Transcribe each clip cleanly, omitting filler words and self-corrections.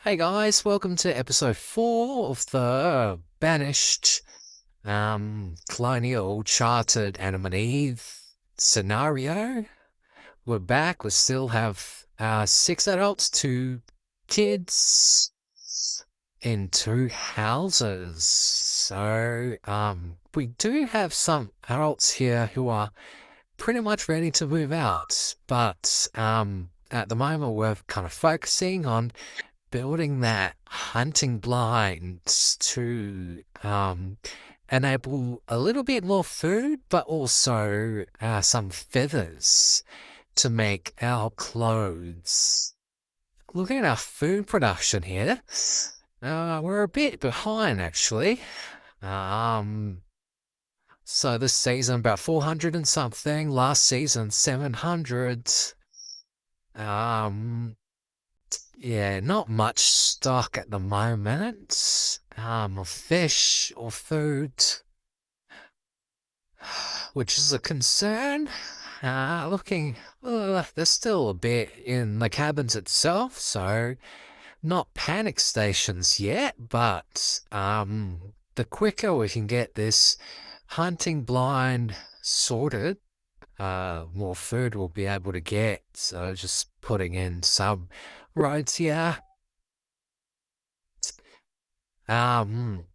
Hey guys, welcome to episode 4 of the Banished Colonial Chartered anonymity scenario. We're back. We still have 6 adults, 2 kids in 2 houses. So we do have some adults here who are pretty much ready to move out, but at the moment we're kind of focusing on building that hunting blinds to enable a little bit more food, but also some feathers to make our clothes. Looking at our food production here, we're a bit behind actually. Um, so this season about 400 and something. Last season 700. Um, Yeah, not much stock at the moment. Of fish or food, which is a concern. There's still a bit in the cabins itself, so not panic stations yet, but the quicker we can get this hunting blind sorted, more food we'll be able to get. So just putting in some roads here. Um,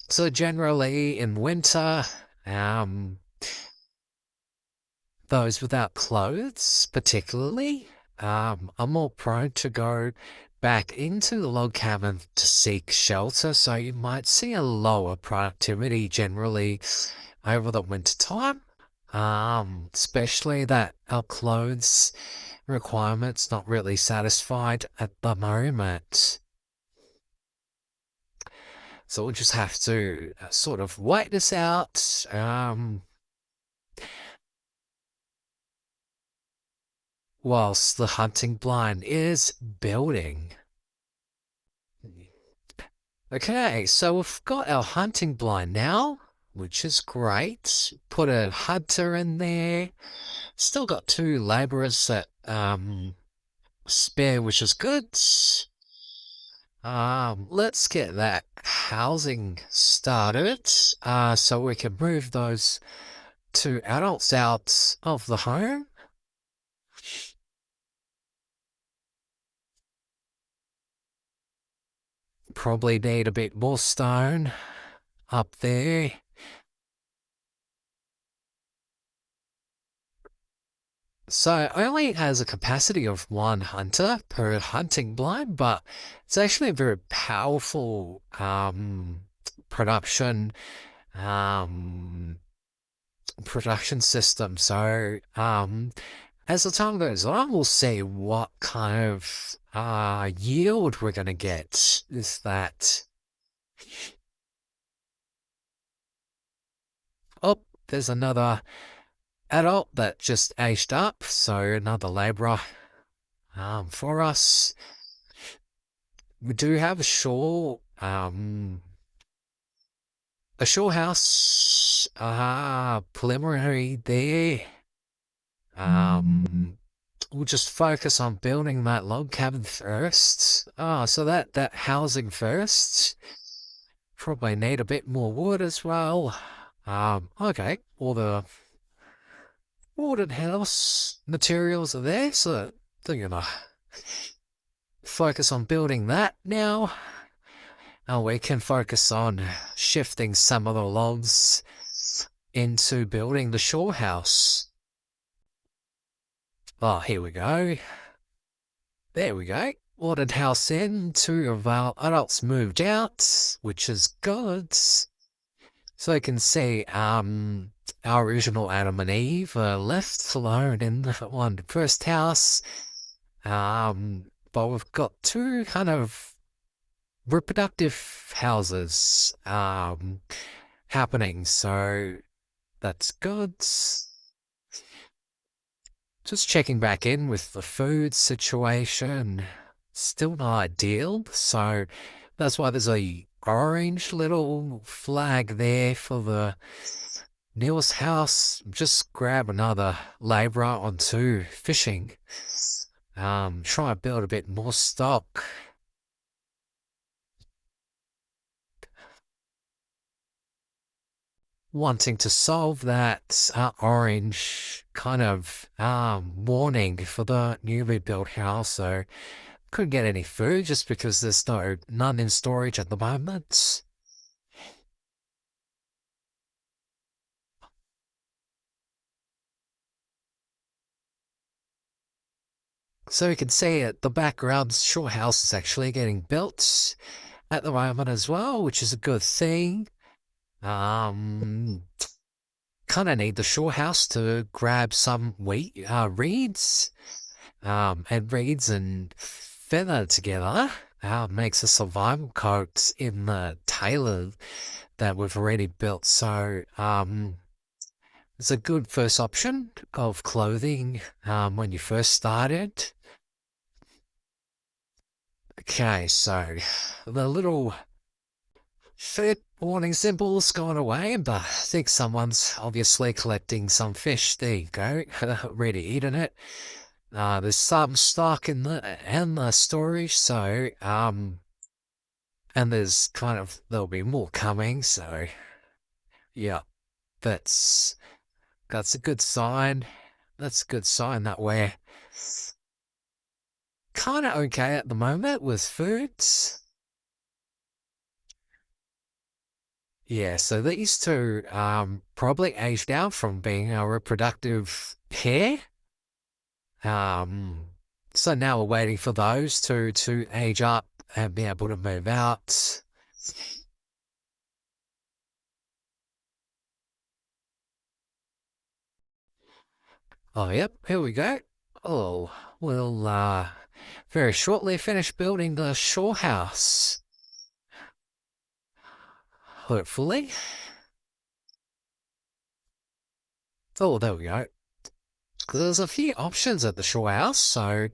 so generally in winter, um, those without clothes, particularly, are more prone to go back into the log cabin to seek shelter. So you might see a lower productivity generally over the winter time. Especially that our clothes requirements not really satisfied at the moment. So we'll just have to sort of wait this out. Whilst the hunting blind is building. Okay, so we've got our hunting blind now, which is great. Put a hunter in there. Still got 2 labourers that spare, which is good. Let's get that housing started, so we can move those 2 adults out of the home. Probably need a bit more stone up there. So it only has a capacity of 1 hunter per hunting blind, but it's actually a very powerful production um, production system. So as the time goes on, we'll see what kind of yield we're going to get. Is that... Oh, there's another adult that just aged up, so another labourer for us. We do have a shore house preliminary there. We'll just focus on building that log cabin first. So that housing first. Probably need a bit more wood as well. Okay, all the wooden house materials are there, so they're gonna focus on building that now. And we can focus on shifting some of the logs into building the shore house. Oh, here we go. There we go. Wooden house in. 2 of our adults moved out, which is good. So you can see our original Adam and Eve are left alone in the first house. But we've got 2 kind of reproductive houses happening, so that's good. Just checking back in with the food situation. Still not ideal, so that's why there's a orange little flag there for the Neil's house, just grab another labourer onto fishing. Try and build a bit more stock. Wanting to solve that orange kind of warning for the newly built house, so couldn't get any food just because there's none in storage at the moment. So you can see at the background, shore house is actually getting built at the moment as well, which is a good thing. Um, Kind of need the shore house to grab some reeds, and reeds and feather together. Makes a survival coat in the tailor that we've already built. So, it's a good first option of clothing when you first started. Okay, so the little food warning symbol's gone away, but I think someone's obviously collecting some fish. There you go, already eating it. There's some stock in the storage, so and there'll be more coming. So yeah, that's that's a good sign. That's a good sign that we're kind of okay at the moment with foods. Yeah, so these two probably aged out from being a reproductive pair. Um, so now we're waiting for those two to age up and be able to move out. Oh, yep, here we go. Oh, we'll very shortly finish building the shore house. Hopefully. Oh, there we go. There's a few options at the shore house, so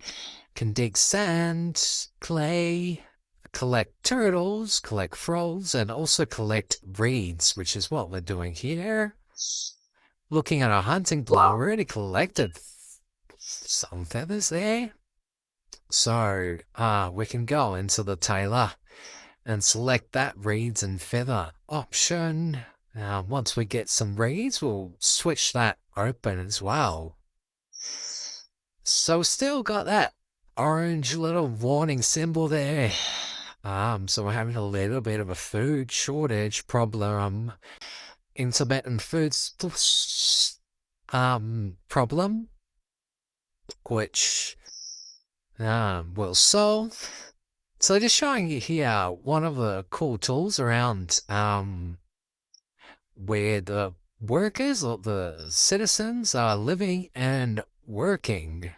can dig sand, clay, collect turtles, collect frogs, and also collect reeds, which is what we're doing here. Looking at our hunting block, we already collected some feathers there. So, we can go into the tailor and select that reeds and feather option. Once we get some reeds, we'll switch that open as well. So still got that orange little warning symbol there. So we're having a little bit of a food shortage problem, intermittent food problem, which we'll solve. So just showing you here one of the cool tools around where the workers or the citizens are living and working.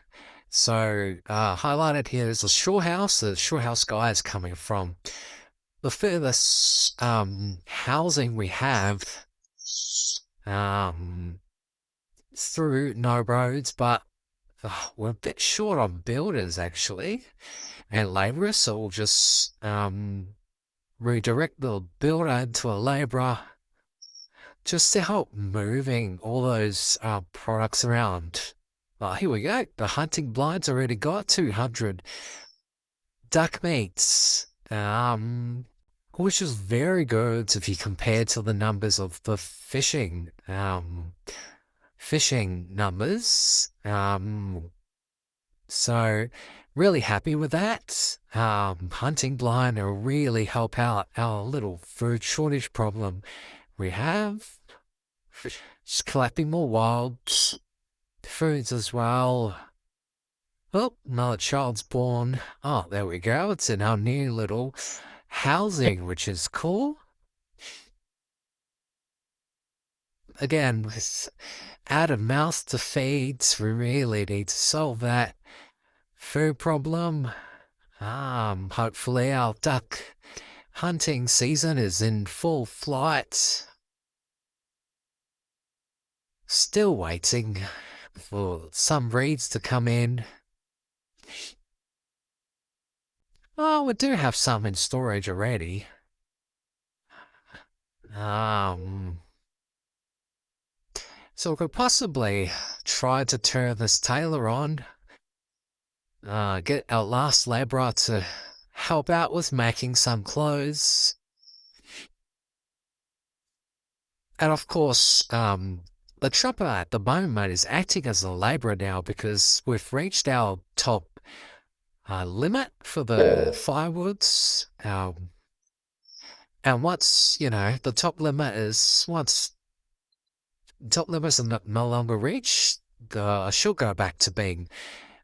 So highlighted here is the shore house. The shore house guy is coming from the furthest housing we have um, through no roads, but we're a bit short on builders actually and labourers, so we'll just redirect the builder into a labourer just to help moving all those products around. Here we go. The hunting blind's already got 200 duck meats, which is very good if you compare to the numbers of the fishing numbers. So really happy with that. Hunting blind will really help out our little food shortage problem we have. Just collecting more wild foods as well. Oh, another child's born. Oh, there we go. It's in our new little housing, which is cool. Again, with added mouths to feed, we really need to solve that food problem. Hopefully our duck hunting season is in full flight. Still waiting for some reeds to come in. Oh, we do have some in storage already. Um, So we could possibly try to turn this tailor on, get our last labourer to help out with making some clothes. And of course, the chopper at the moment is acting as a labourer now because we've reached our top limit for the firewoods. And once, the top limit is, once top limits are no longer reached, she'll go back to being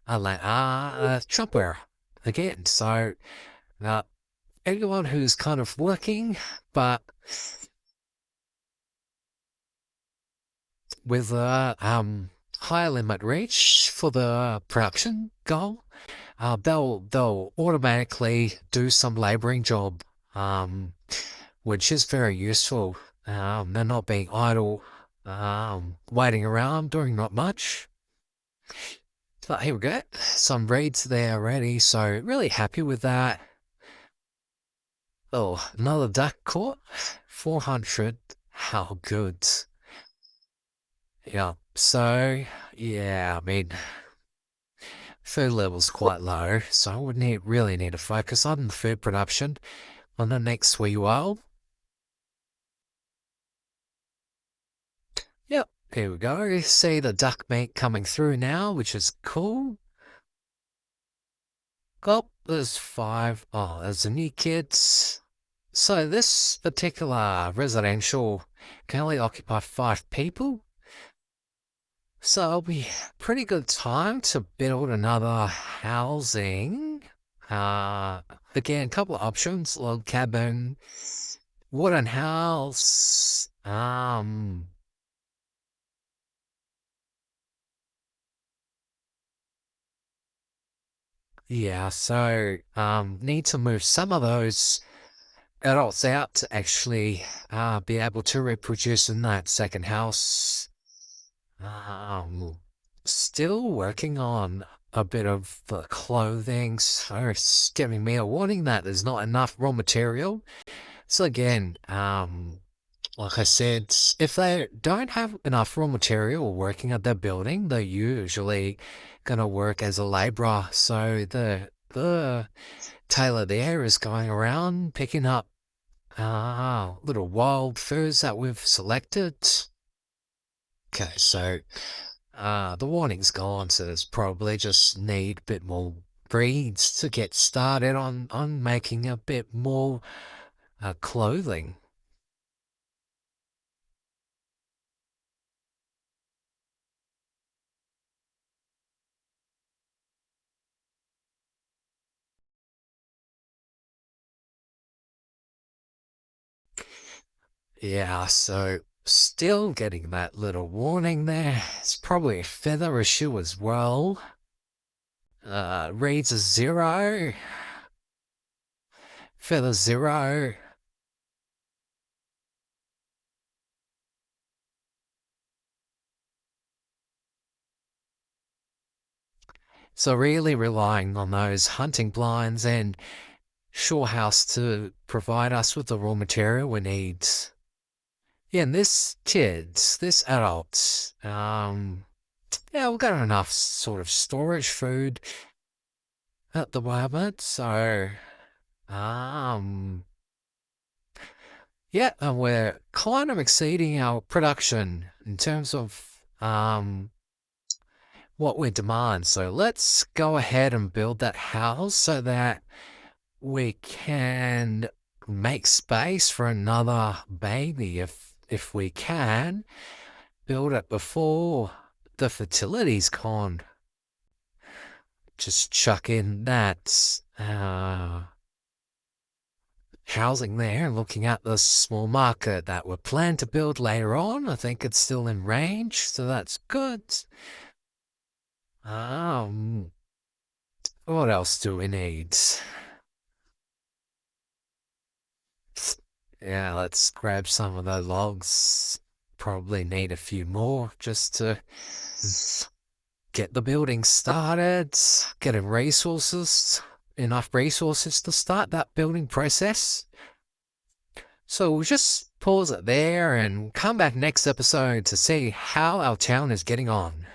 a chopper again. So, anyone who's kind of working, but with a higher limit reach for the production goal, they'll automatically do some labouring job, which is very useful. They're not being idle, waiting around doing not much. But here we go, some reeds there already, so really happy with that. Oh, another duck caught, 400. How good. Yeah, so yeah, I mean, food level's quite low, so I would really need to focus on the food production on the next wee while. Yep, here we go. See the duck meat coming through now, which is cool. Oh, there's 5. Oh, there's a new kids. So this particular residential can only occupy 5 people. So it'll be pretty good time to build another housing. Again, a couple of options: log cabin, wooden house. Yeah. So need to move some of those adults out to actually be able to reproduce in that second house. Still working on a bit of the clothing, so it's giving me a warning that there's not enough raw material. So again, like I said, if they don't have enough raw material working at their building, they're usually gonna work as a labourer. So the tailor there is going around picking up little wild furs that we've selected. Okay, so the warning's gone, so there's probably just need a bit more breeds to get started on making a bit more clothing. Yeah, so still getting that little warning there. It's probably a feather issue as well. Reads a 0. Feather 0. So really relying on those hunting blinds and Shorehouse to provide us with the raw material we need. Yeah, and this adult, yeah, we've got enough sort of storage food at the moment, so, yeah, and we're kind of exceeding our production in terms of, what we demand. So let's go ahead and build that house so that we can make space for another baby if we can build it before the fertility's gone. Just chuck in that housing there and looking at the small market that we're planning to build later on. I think it's still in range, so that's good. What else do we need? Yeah, let's grab some of those logs. Probably need a few more just to get the building started, getting enough resources to start that building process. So we'll just pause it there and come back next episode to see how our town is getting on.